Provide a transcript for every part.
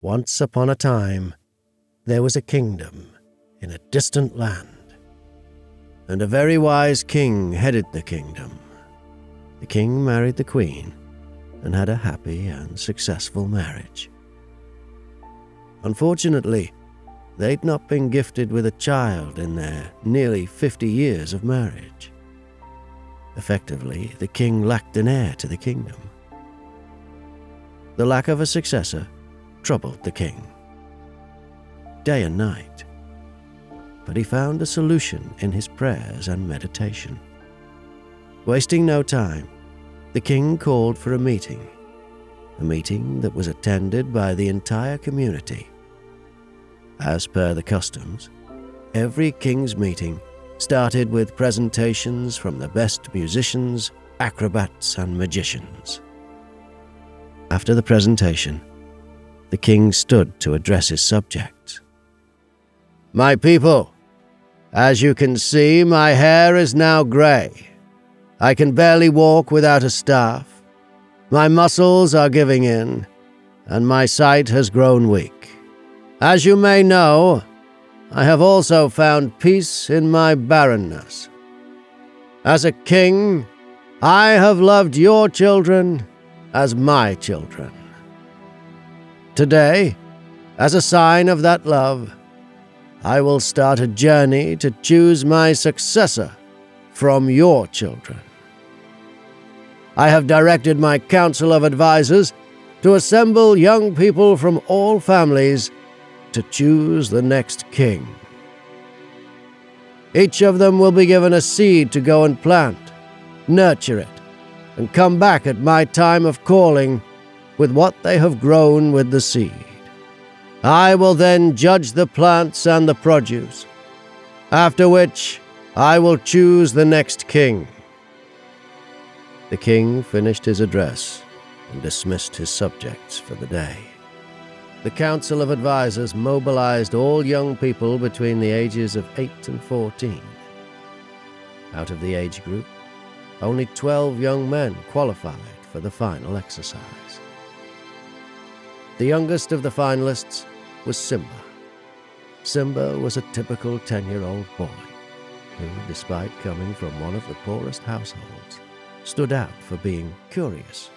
Once upon a time, there was a kingdom in a distant land, and a very wise king headed the kingdom. The king married the queen and had a happy and successful marriage. Unfortunately, they'd not been gifted with a child in their nearly 50 years of marriage. Effectively, the king lacked an heir to the kingdom. The lack of a successor troubled the king, day and night. But he found a solution in his prayers and meditation. Wasting no time, the king called for a meeting that was attended by the entire community. As per the customs, every king's meeting started with presentations from the best musicians, acrobats, and magicians. After the presentation, the king stood to address his subjects. "My people, as you can see, my hair is now grey. I can barely walk without a staff. My muscles are giving in, and my sight has grown weak. As you may know, I have also found peace in my barrenness. As a king, I have loved your children as my children. Today, as a sign of that love, I will start a journey to choose my successor from your children. I have directed my council of advisors to assemble young people from all families to choose the next king. Each of them will be given a seed to go and plant, nurture it, and come back at my time of calling with what they have grown with the seed. I will then judge the plants and the produce, after which I will choose the next king." The king finished his address and dismissed his subjects for the day. The council of advisors mobilized all young people between the ages of 8 and 14. Out of the age group, only 12 young men qualified for the final exercise. The youngest of the finalists was Simba. Simba was a typical 10-year-old boy who, despite coming from one of the poorest households, stood out for being curious,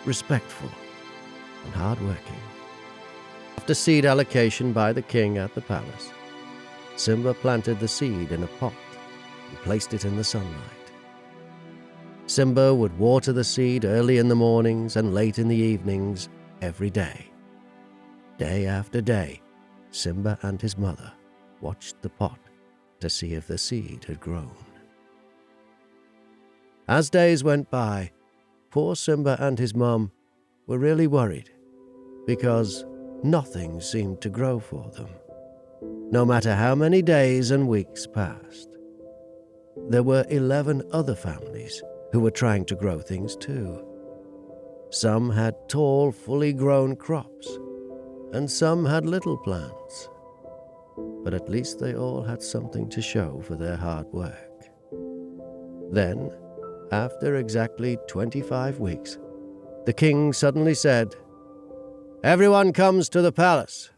respectful, and hard-working. After seed allocation by the king at the palace, Simba planted the seed in a pot and placed it in the sunlight. Simba would water the seed early in the mornings and late in the evenings every day. Day after day, Simba and his mother watched the pot to see if the seed had grown. As days went by, poor Simba and his mum were really worried because nothing seemed to grow for them, no matter how many days and weeks passed. There were 11 other families who were trying to grow things too. Some had tall, fully grown crops, and some had little plants. But at least they all had something to show for their hard work. Then, after exactly 25 weeks, the king suddenly said, "Everyone comes to the palace."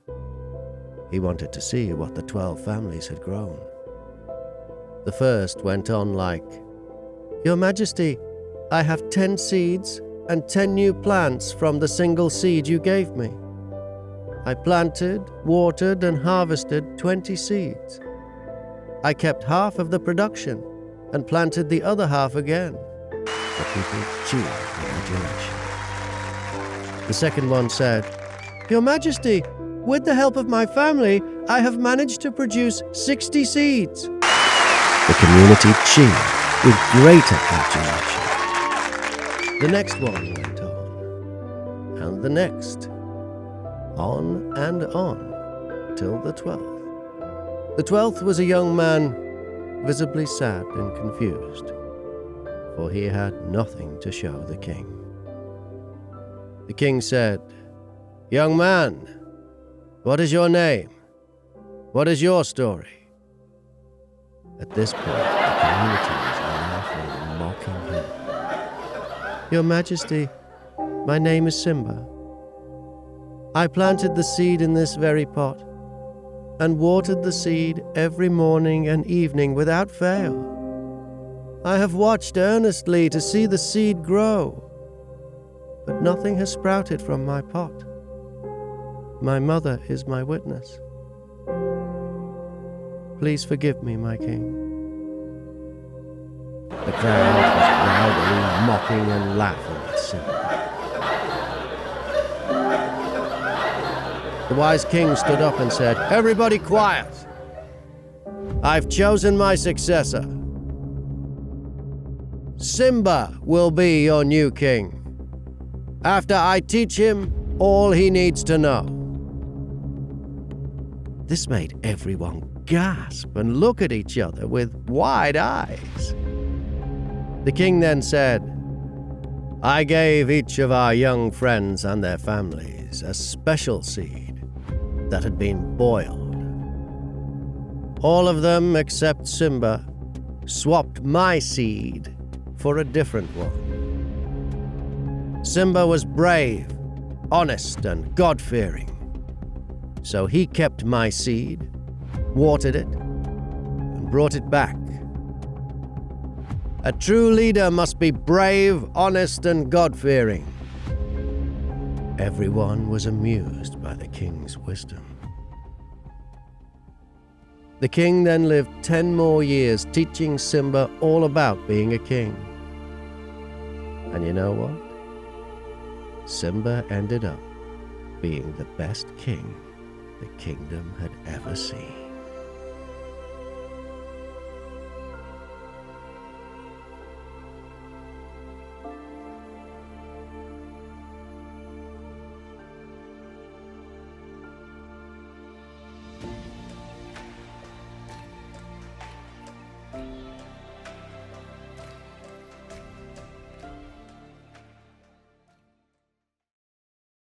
He wanted to see what the 12 families had grown. The first went on like, "Your Majesty, I have 10 seeds and 10 new plants from the single seed you gave me. I planted, watered, and harvested 20 seeds. I kept half of the production and planted the other half again." The people cheered with adulation. The second one said, "Your Majesty, with the help of my family, I have managed to produce 60 seeds." The community cheered with greater adulation. The next one went on, and the next, on and on, till the 12th. The 12th was a young man, visibly sad and confused, for he had nothing to show the king. The king said, "Young man, what is your name? What is your story?" At this point, the community was laughing and mocking him. "Your Majesty, my name is Simba. I planted the seed in this very pot and watered the seed every morning and evening without fail. I have watched earnestly to see the seed grow, but nothing has sprouted from my pot. My mother is my witness. Please forgive me, my king." The crowd was loudly mocking and laughing at Simba. The wise king stood up and said, "Everybody quiet! I've chosen my successor. Simba will be your new king, after I teach him all he needs to know." This made everyone gasp and look at each other with wide eyes. The king then said, "I gave each of our young friends and their families a special seed that had been boiled. All of them, except Simba, swapped my seed for a different one. Simba was brave, honest, and God-fearing. So he kept my seed, watered it, and brought it back. A true leader must be brave, honest, and God-fearing." Everyone was amused by the king's wisdom. The king then lived 10 more years teaching Simba all about being a king. And you know what? Simba ended up being the best king the kingdom had ever seen.